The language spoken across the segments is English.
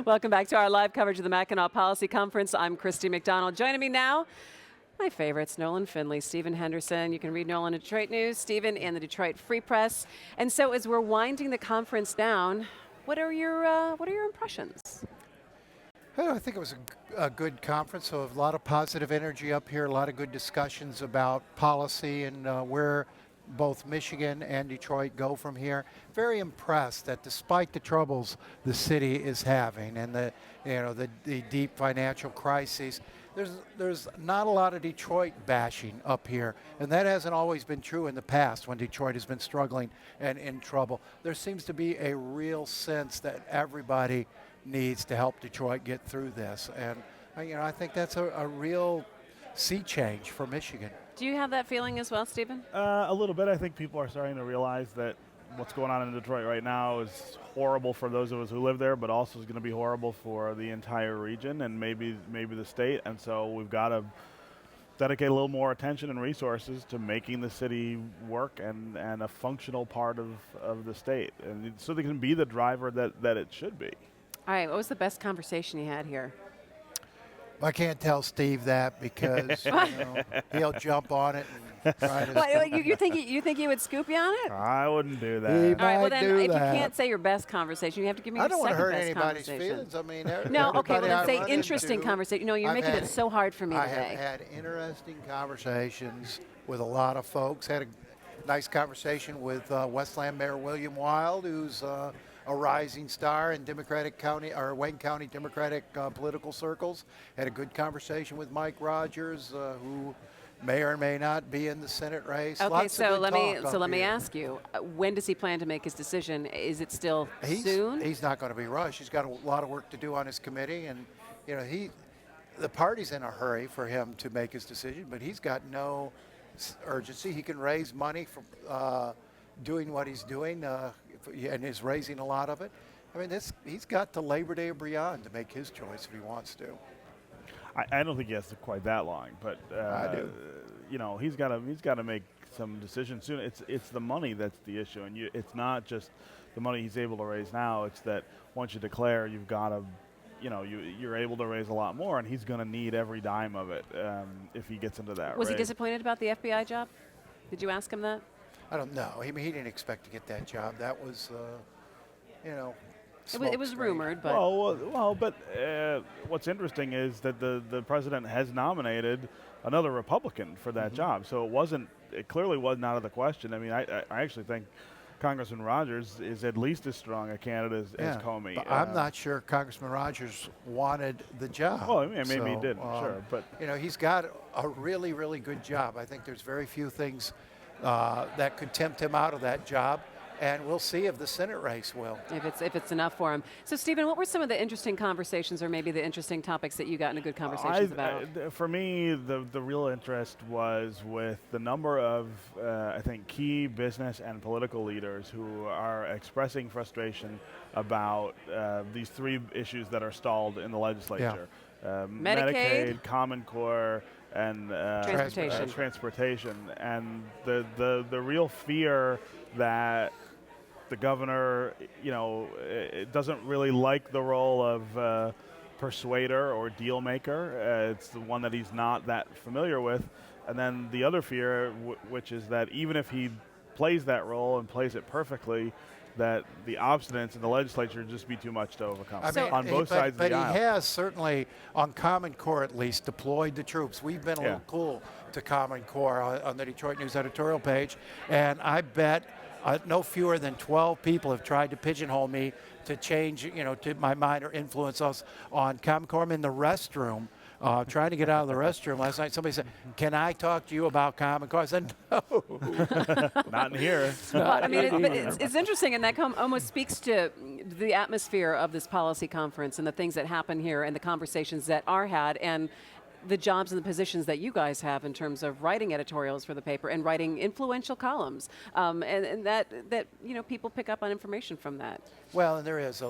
Welcome back to our live coverage of the Mackinac Policy Conference. I'm Christy McDonald. Joining me now, my favorites, Nolan Finley, Stephen Henderson. You can read Nolan in Detroit News, Stephen in the Detroit Free Press. And so as we're winding the conference down, what are your impressions? Well, I think it was a good conference, so a lot of positive energy up here, a lot of good discussions about policy and where both Michigan and Detroit go from here. Very impressed that despite the troubles the city is having and the deep financial crises, there's not a lot of Detroit bashing up here, and that hasn't always been true in the past when Detroit has been struggling and in trouble. There seems to be a real sense that everybody needs to help Detroit get through this, and I think that's a real sea change for Michigan. Do you have that feeling as well, Stephen? A little bit. I think people are starting to realize that what's going on in Detroit right now is horrible for those of us who live there, but also is going to be horrible for the entire region and maybe the state. And so we've got to dedicate a little more attention and resources to making the city work and a functional part of the state, and so they can be the driver that it should be. All right, what was the best conversation you had here? I can't tell Steve that because he'll jump on it and try to. Well, you think he would scoop you on it? I wouldn't do that. He All right, well might then, do if that. you can't say your best conversation, you have to give me I your don't want to second hurt best anybody's conversation. feelings. I mean, No, okay, well everybody then I say run interesting into, conversation. No, you're I've making had- it so hard for me I today. have had interesting conversations with a lot of folks. Had a nice conversation with Westland Mayor William Wild, who's a rising star in Democratic County or Wayne County Democratic political circles. Had a good conversation with Mike Rogers, who may or may not be in the Senate race. Okay, Lots of so good let me talk up me here. ask you, when does he plan to make his decision? Is it still soon? He's not going to be rushed. He's got a lot of work to do on his committee, and the party's in a hurry for him to make his decision, but he's got no urgency. He can raise money for doing what he's doing, and is raising a lot of it. I mean, he's got to Labor Day or beyond to make his choice if he wants to. I don't think he has to quite that long, but I do. He's got to make some decisions soon. It's the money that's the issue, and it's not just the money he's able to raise now. It's that once you declare, you've got to, you're able to raise a lot more, and he's going to need every dime of it if he gets into that. Was he race. disappointed about the FBI job? Did you ask him that? I don't know. He didn't expect to get that job. That was, It was smokescreen. rumored, but But what's interesting is that the president has nominated another Republican for that job. So it clearly wasn't out of the question. I mean, I actually think Congressman Rogers is at least as strong a candidate as Comey. But I'm not sure Congressman Rogers wanted the job. Well, maybe he didn't, sure. But he's got a really, really good job. I think there's very few things that could tempt him out of that job. And we'll see if the Senate race will. if it's enough for him. So, Stephen, what were some of the interesting conversations, or maybe the interesting topics that you got into good conversations about? For me, the real interest was with the number of, I think, key business and political leaders who are expressing frustration about these three issues that are stalled in the legislature. Medicaid, Common Core, and transportation. And the real fear that the governor, doesn't really like the role of persuader or deal maker. It's the one that he's not that familiar with. And then the other fear, which is that even if he plays that role and plays it perfectly, that the obstinance in the legislature would just be too much to overcome on both sides of the aisle. But he has certainly, on Common Core at least, deployed the troops. We've been a little cool to Common Core on the Detroit News editorial page, and I bet no fewer than 12 people have tried to pigeonhole me to change, to my mind or influence us on Common Core. I'm in the restroom. Trying to get out of the restroom last night, somebody said, "Can I talk to you about Common Core?" I said, "No." Not in here. Well, I mean, but it's interesting, and that almost speaks to the atmosphere of this policy conference and the things that happen here and the conversations that are had and the jobs and the positions that you guys have in terms of writing editorials for the paper and writing influential columns, and that people pick up on information from that. Well, and there is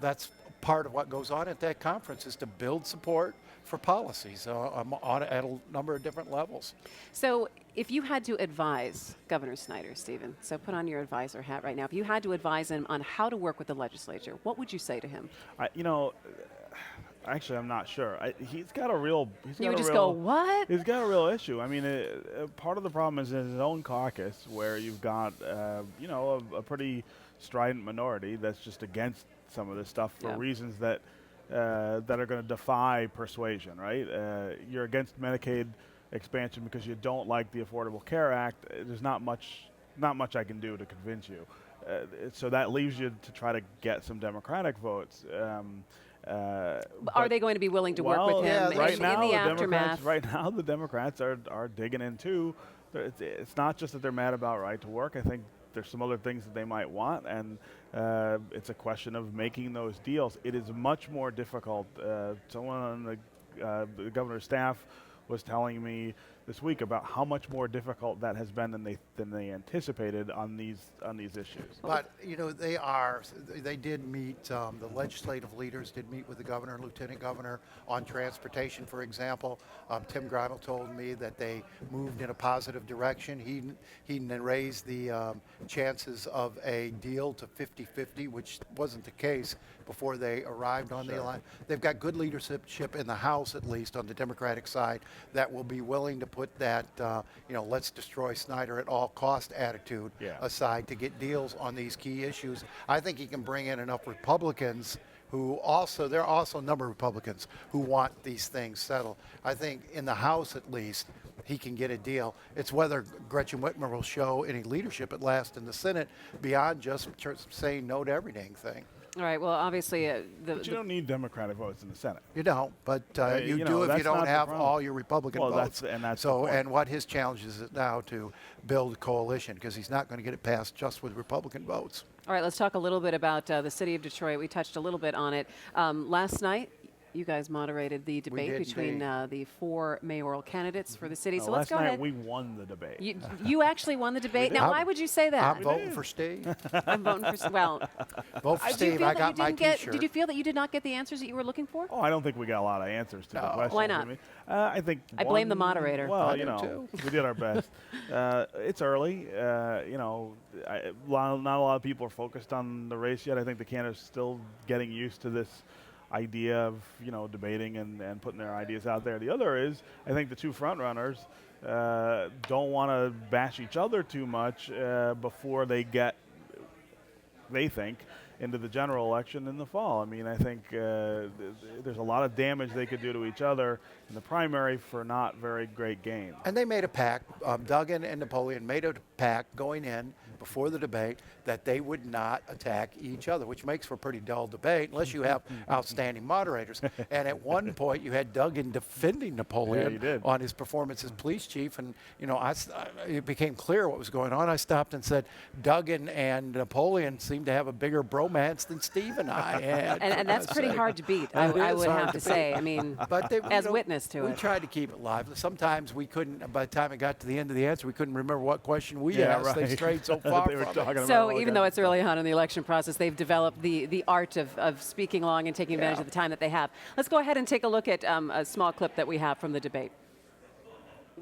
that's part of what goes on at that conference is to build support for policies at a number of different levels. So If you had to advise Governor Snyder, Stephen, so put on your advisor hat right now. If you had to advise him on how to work with the legislature, what would you say to him? Actually, I'm not sure. He's got a real. You would just go, what? He's got a real issue. I mean, part of the problem is in his own caucus, where you've got, a pretty strident minority that's just against some of this stuff for reasons that are going to defy persuasion. Right? You're against Medicaid expansion because you don't like the Affordable Care Act. There's not much I can do to convince you. So that leaves you to try to get some Democratic votes. Are they going to be willing to work with him in the aftermath? Right now, the Democrats are digging in too. It's not just that they're mad about right to work. I think there's some other things that they might want, and it's a question of making those deals. It is much more difficult. Someone on the governor's staff was telling me this week about how much more difficult that has been than they anticipated on these issues. But they did meet. The legislative leaders did meet with the governor and lieutenant governor on transportation, for example. Tim Greimel told me that they moved in a positive direction. He raised the chances of a deal to 50-50, which wasn't the case before they arrived on the line. They've got good leadership in the House, at least on the Democratic side, that will be willing to put that, let's destroy Snyder at all cost attitude aside to get deals on these key issues. I think he can bring in enough Republicans there are also a number of Republicans who want these things settled. I think in the House, at least, he can get a deal. It's whether Gretchen Whitmer will show any leadership at last in the Senate beyond just saying no to every dang thing. All right. Well, obviously, but you don't need Democratic votes in the Senate. You don't, but you do if you don't have all your Republican votes. That's so. And what his challenge is now to build a coalition, because he's not going to get it passed just with Republican votes. All right. Let's talk a little bit about the city of Detroit. We touched a little bit on it last night. You guys moderated the debate between the 4 mayoral candidates for the city. So let's go ahead. Last night we won the debate. You actually won the debate. Now, why would you say that? I'm voting for Steve. I'm voting for vote for Steve. I got my T-shirt. Did you feel that you did not get the answers that you were looking for? Oh, I don't think we got a lot of answers to the questions. Why not? I think I blame the moderator. Well, we did our best. It's early. Not a lot of people are focused on the race yet. I think the candidates are still getting used to this idea of debating and putting their ideas out there. The other is, I think the two front runners don't want to bash each other too much before they think into the general election in the fall. I mean, I think there's a lot of damage they could do to each other in the primary for not very great gains. And they made a pact. Duggan and Napoleon made a pact going in before the debate that they would not attack each other, which makes for a pretty dull debate unless you have outstanding moderators. And at one point, you had Duggan defending Napoleon on his performance as police chief. And, it became clear what was going on. I stopped and said, Duggan and Napoleon seem to have a bigger bromance than Steve and I had. And that's pretty hard to beat, I would have to say. I mean, but as witness to it. We tried to keep it live. Sometimes we couldn't, by the time it got to the end of the answer, we couldn't remember what question we asked. Right. They strayed so far from it. So even though it's early on in the election process, they've developed the art of speaking along and taking advantage of the time that they have. Let's go ahead and take a look at a small clip that we have from the debate.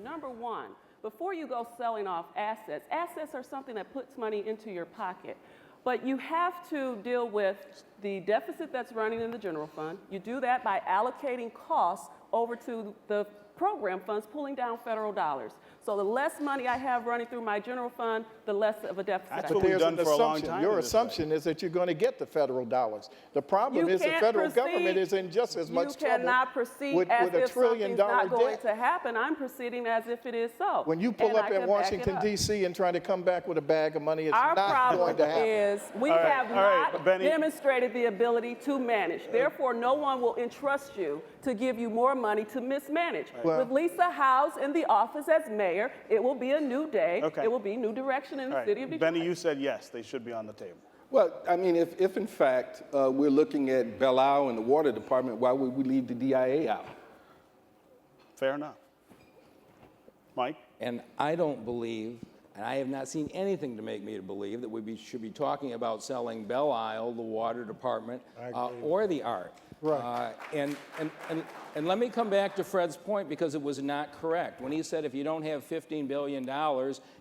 Number one, before you go selling off assets are something that puts money into your pocket. But you have to deal with the deficit that's running in the general fund. You do that by allocating costs over to the program funds, pulling down federal dollars. So the less money I have running through my general fund, the less of a deficit I have. That's what we've done for a long time. Your assumption is that you're going to get the federal dollars. The problem is the federal government is in just as much trouble. You cannot proceed with as a if something's not going debt. to happen. I'm proceeding as if it is so. When you pull up in Washington, D.C. and try to come back with a bag of money, it's not going to happen. Our problem is we have not demonstrated the ability to manage. Therefore, no one will entrust you to give you more money to mismanage. Well, with Lisa House in the office as mayor, it will be a new day. Okay. It will be new direction in the city of Detroit. Benny, you said yes, they should be on the table. Well, I mean, if in fact we're looking at Belle Isle and the water department, why would we leave the DIA out? Fair enough. Mike? And I don't believe, And I have not seen anything to make me believe that should be talking about selling Belle Isle, the water department, or the art. Right. And let me come back to Fred's point, because it was not correct. When he said if you don't have $15 billion,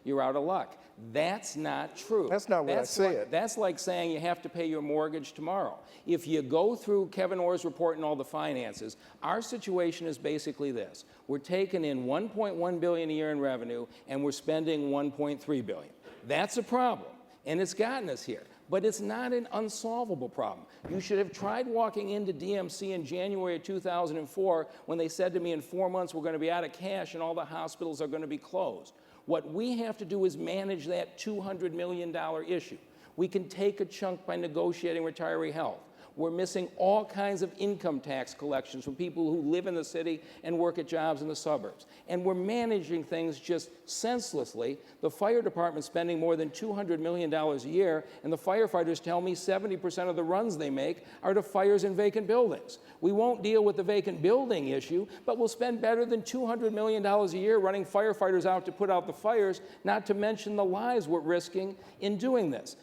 you're out of luck. That's not true. That's not what I said. That's like saying you have to pay your mortgage tomorrow. If you go through Kevin Orr's report and all the finances, our situation is basically this. We're taking in $1.1 billion a year in revenue, and we're spending $1.3 billion. That's a problem, and it's gotten us here. But it's not an unsolvable problem. You should have tried walking into DMC in January of 2004 when they said to me in 4 months we're going to be out of cash and all the hospitals are going to be closed. What we have to do is manage that $200 million issue. We can take a chunk by negotiating retiree health. We're missing all kinds of income tax collections from people who live in the city and work at jobs in the suburbs. And we're managing things just senselessly. The fire department's spending more than $200 million a year, and the firefighters tell me 70% of the runs they make are to fires in vacant buildings. We won't deal with the vacant building issue, but we'll spend better than $200 million a year running firefighters out to put out the fires, not to mention the lives we're risking in doing this.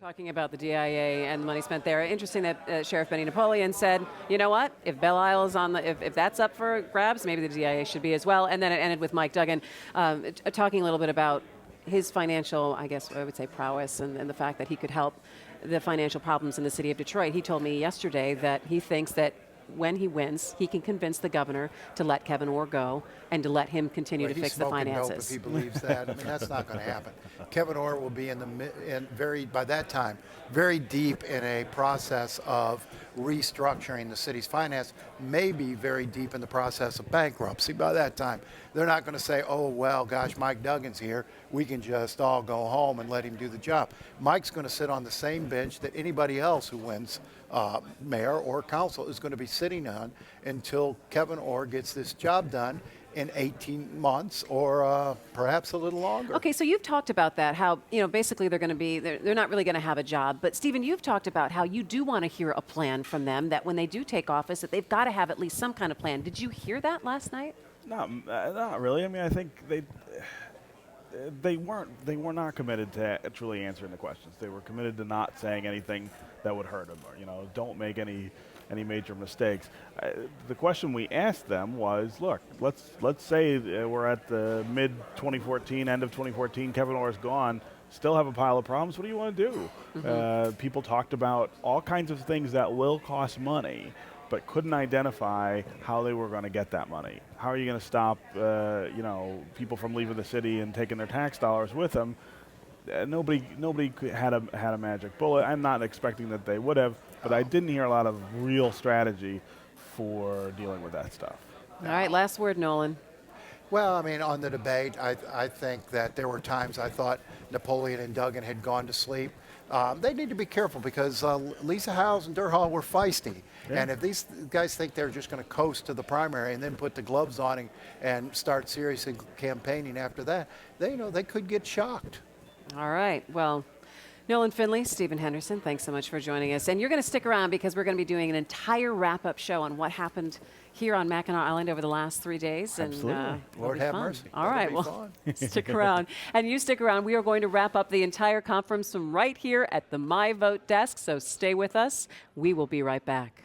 Talking about the DIA and the money spent there, interesting that Sheriff Benny Napoleon said, you know what, if Belle Isle is on if that's up for grabs, maybe the DIA should be as well. And then it ended with Mike Duggan talking a little bit about his financial, I guess I would say, prowess and the fact that he could help the financial problems in the city of Detroit. He told me yesterday that he thinks that when he wins, he can convince the governor to let Kevin Orr go and to let him continue to fix the finances. Dope if he believes that. I mean, that's not going to happen. Kevin Orr will be by that time, very deep in a process of restructuring the city's finance, maybe very deep in the process of bankruptcy by that time. They're not going to say, oh, well, gosh, Mike Duggan's here. We can just all go home and let him do the job. Mike's going to sit on the same bench that anybody else who wins mayor or council is going to be sitting on until Kevin Orr gets this job done in 18 months or perhaps a little longer. Okay, so you've talked about that, how, basically they're not really going to have a job. But Stephen, you've talked about how you do want to hear a plan from them, that when they do take office, that they've got to have at least some kind of plan. Did you hear that last night? Not really. I mean, I think they were not committed to truly answering the questions. They were committed to not saying anything that would hurt them, or don't make any major mistakes. The question we asked them was, look, let's say we're at the mid 2014, end of 2014, Kevin Orr's gone, still have a pile of problems. What do you want to do? Mm-hmm. People talked about all kinds of things that will cost money, but couldn't identify how they were going to get that money. How are you going to stop, people from leaving the city and taking their tax dollars with them? Nobody had a magic bullet. I'm not expecting that they would have, but I didn't hear a lot of real strategy for dealing with that stuff. All right, last word, Nolan. Well, I mean, on the debate, I think that there were times I thought Napoleon and Duggan had gone to sleep. They need to be careful because Lisa Howes and Durhal were feisty. Yeah. And if these guys think they're just going to coast to the primary and then put the gloves on and start seriously campaigning after that, they could get shocked. All right. Well, Nolan Finley, Stephen Henderson, thanks so much for joining us. And you're going to stick around because we're going to be doing an entire wrap-up show on what happened here on Mackinac Island over the last 3 days. Absolutely. And, Lord have mercy. All right. Well, stick around. And you stick around. We are going to wrap up the entire conference from right here at the My Vote desk. So stay with us. We will be right back.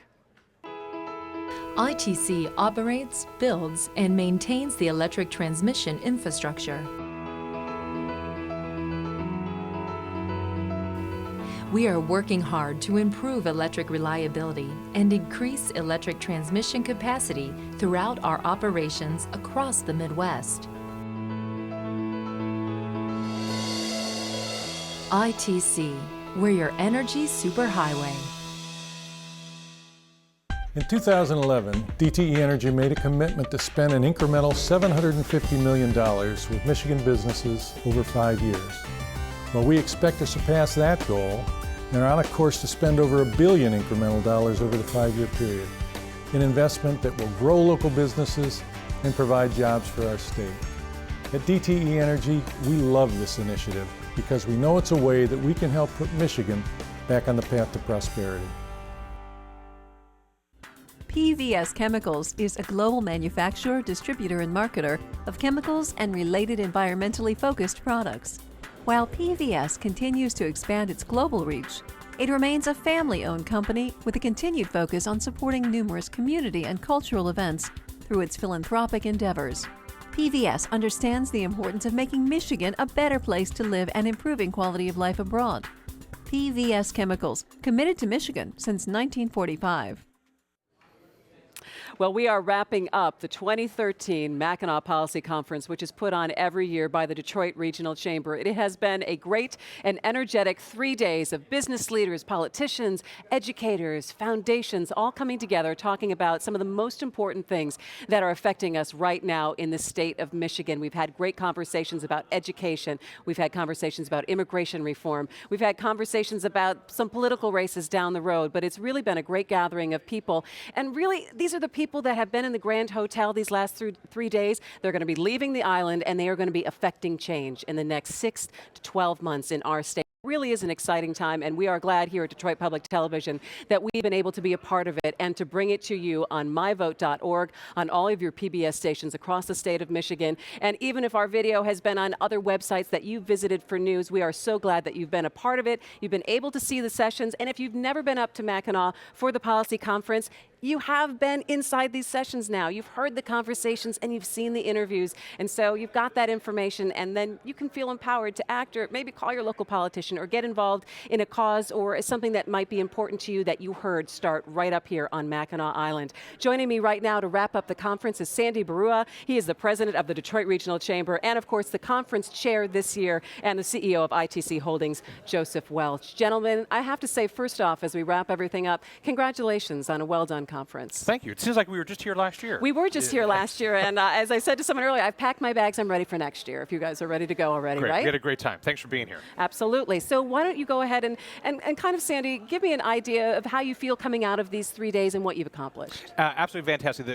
ITC operates, builds, and maintains the electric transmission infrastructure. We are working hard to improve electric reliability and increase electric transmission capacity throughout our operations across the Midwest. ITC, we're your energy superhighway. In 2011, DTE Energy made a commitment to spend an incremental $750 million with Michigan businesses over 5 years. Well, we expect to surpass that goal and are on a course to spend over $1 billion incremental dollars over the 5-year period, an investment that will grow local businesses and provide jobs for our state. At DTE Energy, we love this initiative because we know it's a way that we can help put Michigan back on the path to prosperity. PVS Chemicals is a global manufacturer, distributor, and marketer of chemicals and related environmentally focused products. While PVS continues to expand its global reach, it remains a family-owned company with a continued focus on supporting numerous community and cultural events through its philanthropic endeavors. PVS understands the importance of making Michigan a better place to live and improving quality of life abroad. PVS Chemicals, committed to Michigan since 1945. Well, we are wrapping up the 2013 Mackinac Policy Conference, which is put on every year by the Detroit Regional Chamber. It has been a great and energetic 3 days of business leaders, politicians, educators, foundations, all coming together talking about some of the most important things that are affecting us right now in the state of Michigan. We've had great conversations about education. We've had conversations about immigration reform. We've had conversations about some political races down the road, but it's really been a great gathering of people. And really, these are the people that have been in the Grand Hotel these last 3 days. They're going to be leaving the island, and they are going to be affecting change in the next 6 to 12 months in our state. It really is an exciting time, and we are glad here at Detroit Public Television that we've been able to be a part of it and to bring it to you on myvote.org, on all of your PBS stations across the state of Michigan. And even if our video has been on other websites that you've visited for news, we are so glad that you've been a part of it. You've been able to see the sessions, and if you've never been up to Mackinac for the policy conference, you have been inside these sessions now. You've heard the conversations and you've seen the interviews. And so you've got that information, and then you can feel empowered to act or maybe call your local politician or get involved in a cause or something that might be important to you that you heard start right up here on Mackinac Island. Joining me right now to wrap up the conference is Sandy Baruah. He is the president of the Detroit Regional Chamber and, of course, the conference chair this year and the CEO of ITC Holdings, Joseph Welch. Gentlemen, I have to say, first off, as we wrap everything up, congratulations on a well-done conference. Thank you. It seems like we were just here last year. We were just here last year, and as I said to someone earlier, I've packed my bags. I'm ready for next year, if you guys are ready to go already, Great. right? We had a great time. Thanks for being here. Absolutely. So why don't you go ahead and kind of, Sandy, give me an idea of how you feel coming out of these 3 days and what you've accomplished. Absolutely fantastic.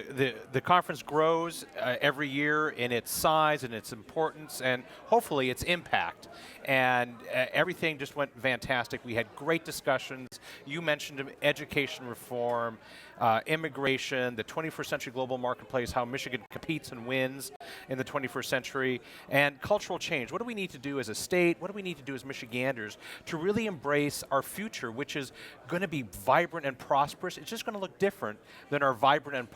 The conference grows every year in its size and its importance and hopefully its impact. And everything just went fantastic. We had great discussions. You mentioned education reform, immigration, the 21st century global marketplace, how Michigan competes and wins in the 21st century, and cultural change. What do we need to do as a state? What do we need to do as Michiganders to really embrace our future, which is going to be vibrant and prosperous? It's just going to look different than our vibrant and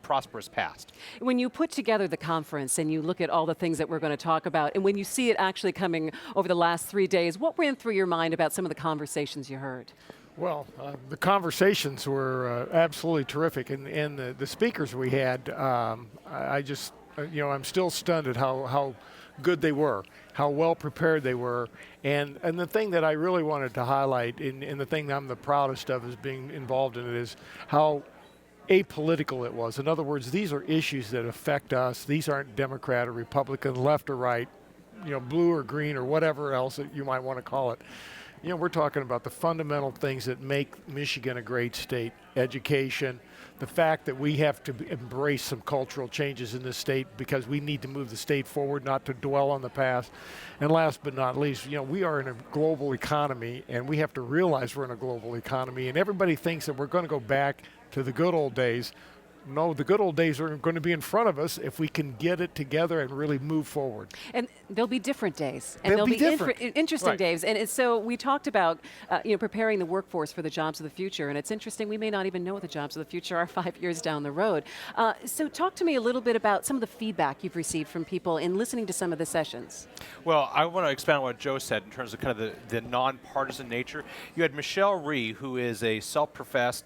prosperous past. When you put together the conference and you look at all the things that we're going to talk about, and when you see it actually coming over the last 3 days, what ran through your mind about some of the conversations you heard? Well, the conversations were absolutely terrific, and the speakers we had, I just, I'm still stunned at how good they were, how well prepared they were, and the thing that I really wanted to highlight, and the thing that I'm the proudest of as being involved in it, is how apolitical it was. In other words, these are issues that affect us. These aren't Democrat or Republican, left or right, blue or green or whatever else that you might want to call it. We're talking about the fundamental things that make Michigan a great state. Education, the fact that we have to embrace some cultural changes in this state because we need to move the state forward, not to dwell on the past. And last but not least, we are in a global economy, and we have to realize we're in a global economy. And everybody thinks that we're going to go back to the good old days. No, the good old days are going to be in front of us if we can get it together and really move forward. And there'll be different days. And They'll be interesting right. days. And so we talked about preparing the workforce for the jobs of the future. And it's interesting, we may not even know what the jobs of the future are 5 years down the road. So talk to me a little bit about some of the feedback you've received from people in listening to some of the sessions. Well, I want to expand on what Joe said in terms of kind of the nonpartisan nature. You had Michelle Rhee, who is a self-professed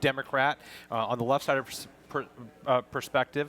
Democrat on the left side of perspective,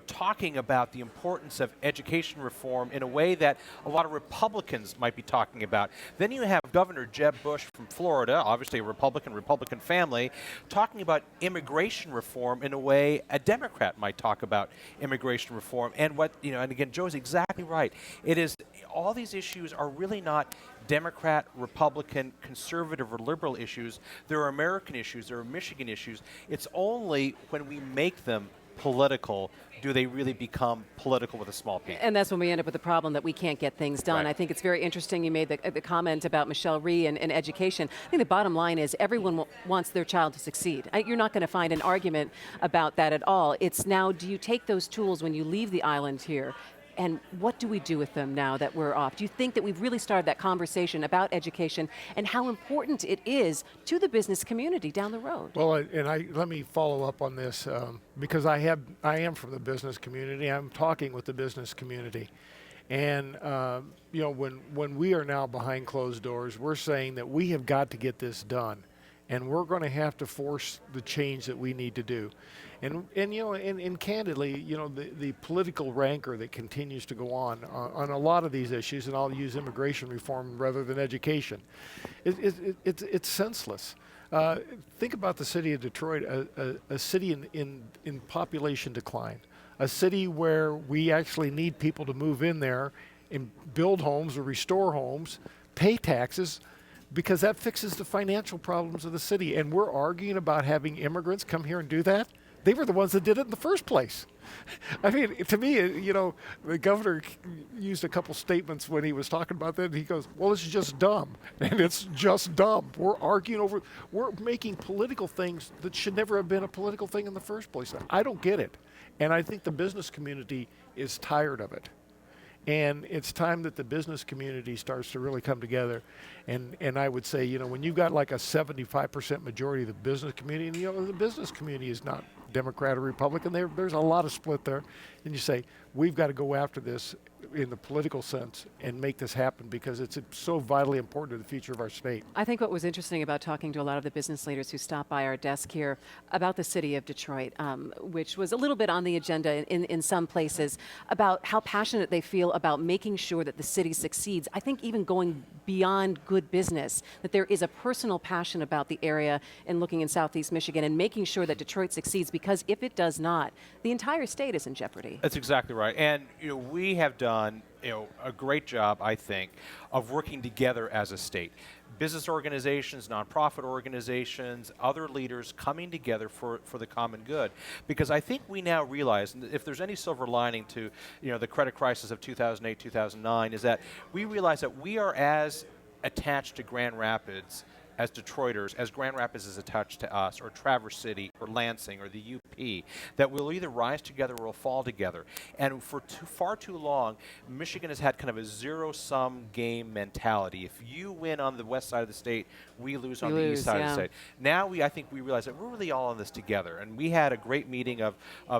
talking about the importance of education reform in a way that a lot of Republicans might be talking about. Then you have Governor Jeb Bush from Florida, obviously a Republican family, talking about immigration reform in a way a Democrat might talk about immigration reform. And and again, Joe's exactly right. It is, all these issues are really not Democrat, Republican, conservative, or liberal issues. There are American issues. There are Michigan issues. It's only when we make them political, do they really become political with a small p? And that's when we end up with the problem that we can't get things done. Right. I think it's very interesting you made the comment about Michelle Rhee and education. I think the bottom line is everyone wants their child to succeed. You're not going to find an argument about that at all. It's now, do you take those tools when you leave the island here? And what do we do with them now that we're off? Do you think that we've really started that conversation about education and how important it is to the business community down the road? Well, let me follow up on this because I am from the business community. I'm talking with the business community, and you know, when we are now behind closed doors, we're saying that we have got to get this done, and we're going to have to force the change that we need to do. And you know, and candidly, you know, the political rancor that continues to go on a lot of these issues, and I'll use immigration reform rather than education, it's senseless. Think about the city of Detroit, a city in population decline, a city where we actually need people to move in there and build homes or restore homes, pay taxes, because that fixes the financial problems of the city. And we're arguing about having immigrants come here and do that. They were the ones that did it in the first place. I mean, to me, you know, the governor used a couple statements when he was talking about that. And he goes, well, it's just dumb. And it's just dumb. We're arguing over, we're making political things that should never have been a political thing in the first place. I don't get it. And I think the business community is tired of it. And it's time that the business community starts to really come together. And I would say, you know, when you've got like a 75% majority of the business community, and you know, the business community is not Democrat or Republican, there's a lot of split there. And you say, we've got to go after this in the political sense and make this happen because it's so vitally important to the future of our state. I think what was interesting about talking to a lot of the business leaders who stopped by our desk here about the city of Detroit, which was a little bit on the agenda in some places, about how passionate they feel about making sure that the city succeeds. I think even going beyond good business, that there is a personal passion about the area and looking in Southeast Michigan and making sure that Detroit succeeds, because if it does not, the entire state is in jeopardy. That's exactly right. And you know, we have done a great job, I think, of working together as a state. Business organizations, nonprofit organizations, other leaders coming together for the common good. Because I think we now realize, and if there's any silver lining to the credit crisis of 2008, 2009, is that we realize that we are as attached to Grand Rapids as Detroiters, as Grand Rapids is attached to us, or Traverse City, or Lansing, or the UP, that we'll either rise together or we'll fall together. And for far too long, Michigan has had kind of a zero-sum game mentality. If you win on the west side of the state, we lose on the east side of the state. Now I think we realize that we're really all in this together. And we had a great meeting of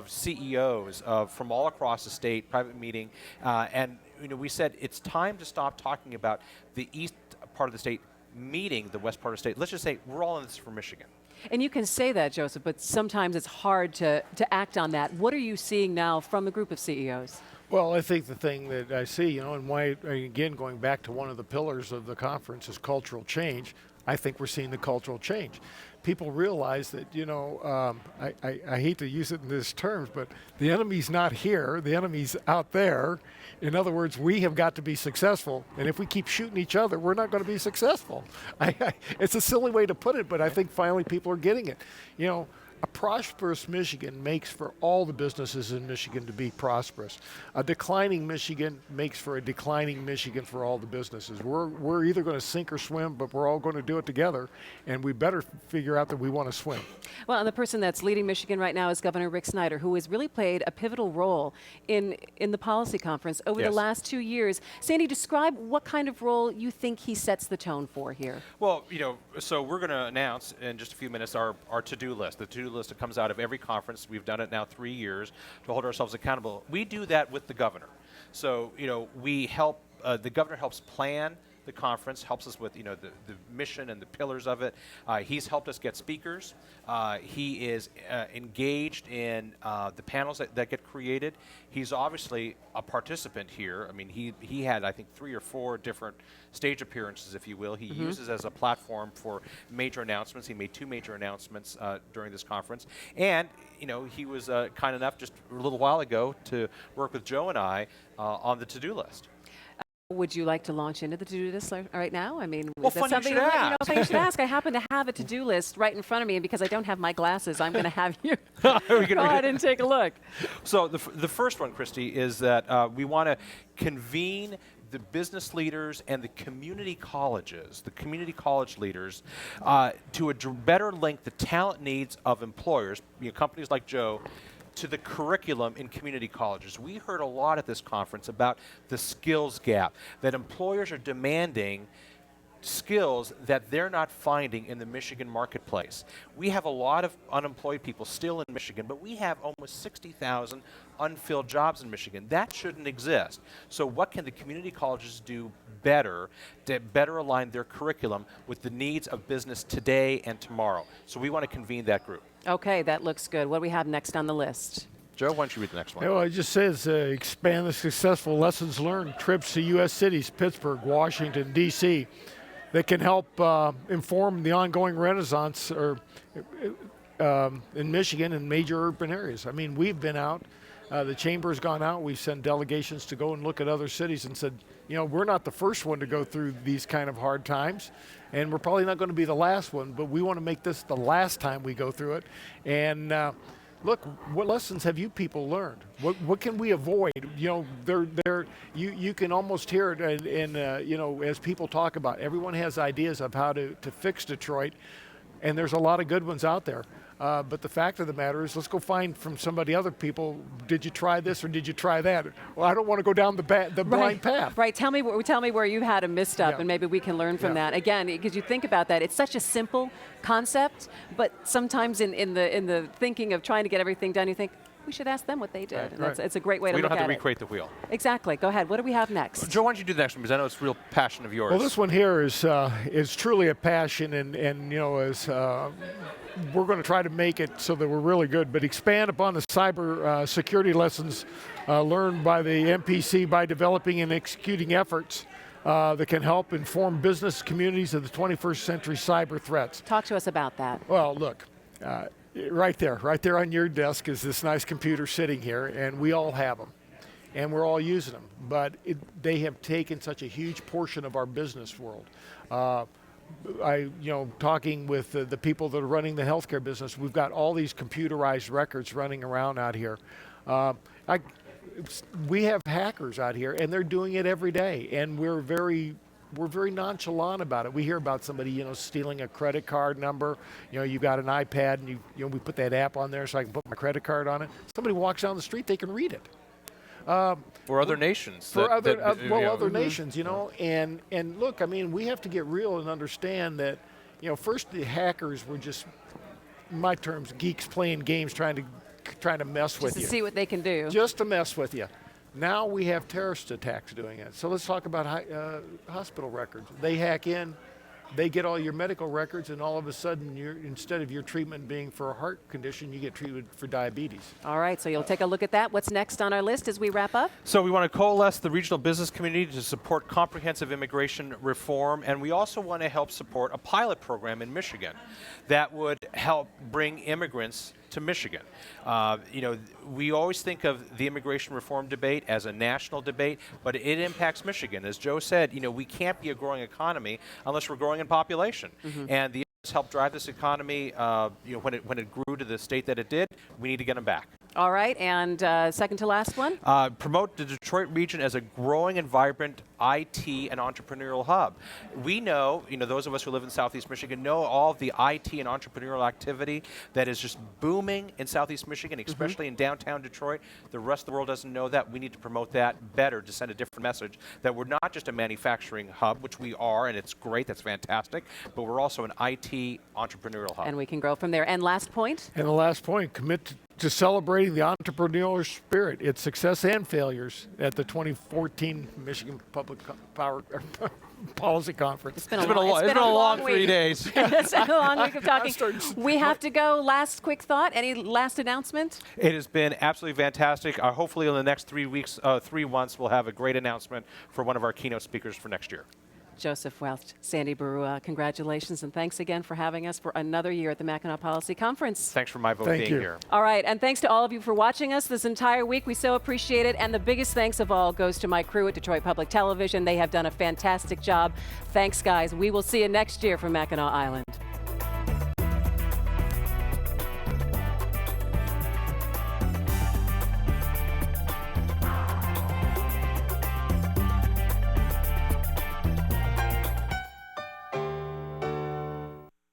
CEOs from all across the state, private meeting, and we said it's time to stop talking about the east part of the state meeting the west part of the state. Let's just say we're all in this for Michigan. And you can say that, Joseph, but sometimes it's hard to act on that. What are you seeing now from the group of CEOs? Well, I think the thing that I see, and why, again, going back to one of the pillars of the conference is cultural change. I think we're seeing the cultural change. People realize that, I hate to use it in these terms, but the enemy's not here, the enemy's out there. In other words, we have got to be successful, and if we keep shooting each other, we're not going to be successful. It's a silly way to put it, but I think finally people are getting it. A prosperous Michigan makes for all the businesses in Michigan to be prosperous. A declining Michigan makes for a declining Michigan for all the businesses. We're either going to sink or swim, but we're all going to do it together, and we better figure out that we want to swim. Well, and the person that's leading Michigan right now is Governor Rick Snyder, who has really played a pivotal role in the policy conference over the last 2 years. Sandy, describe what kind of role you think he sets the tone for here. Well, so we're going to announce in just a few minutes our to-do list. The to-do list that comes out of every conference. We've done it now 3 years to hold ourselves accountable. We do that with the governor. So, we help, the governor helps plan the conference, helps us with, the mission and the pillars of it. He's helped us get speakers. He is engaged in the panels that get created. He's obviously a participant here. I mean, he had, I think, 3 or 4 different stage appearances, if you will. He uses as a platform for major announcements. He made 2 major announcements during this conference. And, he was kind enough just a little while ago to work with Joe and I on the to-do list. Would you like to launch into the to-do list right now? I mean, Well, that's funny you something should that, ask. funny you should ask. I happen to have a to-do list right in front of me, and because I don't have my glasses, I'm going to have you go ahead and take a look. So the first one, Christy, is that we want to convene the business leaders and the community colleges, the community college leaders, to better link the talent needs of employers, companies like Joe, to the curriculum in community colleges. We heard a lot at this conference about the skills gap, that employers are demanding skills that they're not finding in the Michigan marketplace. We have a lot of unemployed people still in Michigan, but we have almost 60,000 unfilled jobs in Michigan. That shouldn't exist. So what can the community colleges do better to better align their curriculum with the needs of business today and tomorrow? So we want to convene that group. Okay, that looks good. What do we have next on the list? Joe, why don't you read the next one? Well, it just says expand the successful lessons learned trips to U.S. cities, Pittsburgh, Washington, D.C., that can help inform the ongoing renaissance in Michigan and major urban areas. I mean, we've been out. The chamber's gone out. We've sent delegations to go and look at other cities and said, we're not the first one to go through these kind of hard times, and we're probably not going to be the last one, but we want to make this the last time we go through it. And look, what lessons have you people learned? What can we avoid? You can almost hear it, and as people talk about, everyone has ideas of how to fix Detroit, and there's a lot of good ones out there. But the fact of the matter is, let's go find from other people, did you try this or did you try that? Well, I don't want to go down the blind path. Right. Tell me where you had a misstep, and maybe we can learn from that. Again, because you think about that, it's such a simple concept, but sometimes in the thinking of trying to get everything done, you think, we should ask them what they did. And it's a great way to look at it. We don't have to recreate the wheel. Exactly. Go ahead. What do we have next? Joe, why don't you do the next one, because I know it's a real passion of yours. Well, this one here is truly a passion, and as we're going to try to make it so that we're really good, but expand upon the cyber security lessons learned by the MPC by developing and executing efforts that can help inform business communities of the 21st century cyber threats. Talk to us about that. Well, look, right there on your desk is this nice computer sitting here, and we all have them, and we're all using them, but they have taken such a huge portion of our business world. Talking with the people that are running the healthcare business, we've got all these computerized records running around out here. We have hackers out here, and they're doing it every day, and we're very nonchalant about it. We hear about somebody, stealing a credit card number. You've got an iPad, and we put that app on there so I can put my credit card on it. Somebody walks down the street, they can read it. For other nations. Other nations, and look, I mean, we have to get real and understand that, first the hackers were just, in my terms, geeks playing games, trying to mess with you. Just to see what they can do. Just to mess with you. Now we have terrorist attacks doing it. So let's talk about hospital records. They hack in, they get all your medical records, and all of a sudden, instead of your treatment being for a heart condition, you get treated for diabetes. All right, so you'll take a look at that. What's next on our list as we wrap up? So we want to coalesce the regional business community to support comprehensive immigration reform, and we also want to help support a pilot program in Michigan that would help bring immigrants to Michigan. We always think of the immigration reform debate as a national debate, but it impacts Michigan. As Joe said, we can't be a growing economy unless we're growing in population. And the immigrants helped drive this economy. When it grew to the state that it did, we need to get them back. All right, and second to last one? Promote the Detroit region as a growing and vibrant IT and entrepreneurial hub. We know, those of us who live in Southeast Michigan know all of the IT and entrepreneurial activity that is just booming in Southeast Michigan, especially in downtown Detroit. The rest of the world doesn't know that. We need to promote that better to send a different message that we're not just a manufacturing hub, which we are, and it's great, that's fantastic, but we're also an IT entrepreneurial hub. And we can grow from there. And last point? And the last point, commit to celebrating the entrepreneurial spirit, its success and failures at the 2014 Michigan Public Policy Conference. It's been a long 3 days. It's been a long week of talking. We have to go. Last quick thought. Any last announcement? It has been absolutely fantastic. Hopefully in the next 3 months, we'll have a great announcement for one of our keynote speakers for next year. Joseph Welch, Sandy Baruah, congratulations and thanks again for having us for another year at the Mackinac Policy Conference. Thanks for my vote Thank being you. here. All right, and thanks to all of you for watching us this entire week. We so appreciate it. And the biggest thanks of all goes to my crew at Detroit Public Television. They have done a fantastic job. Thanks, guys. We will see you next year from Mackinac Island.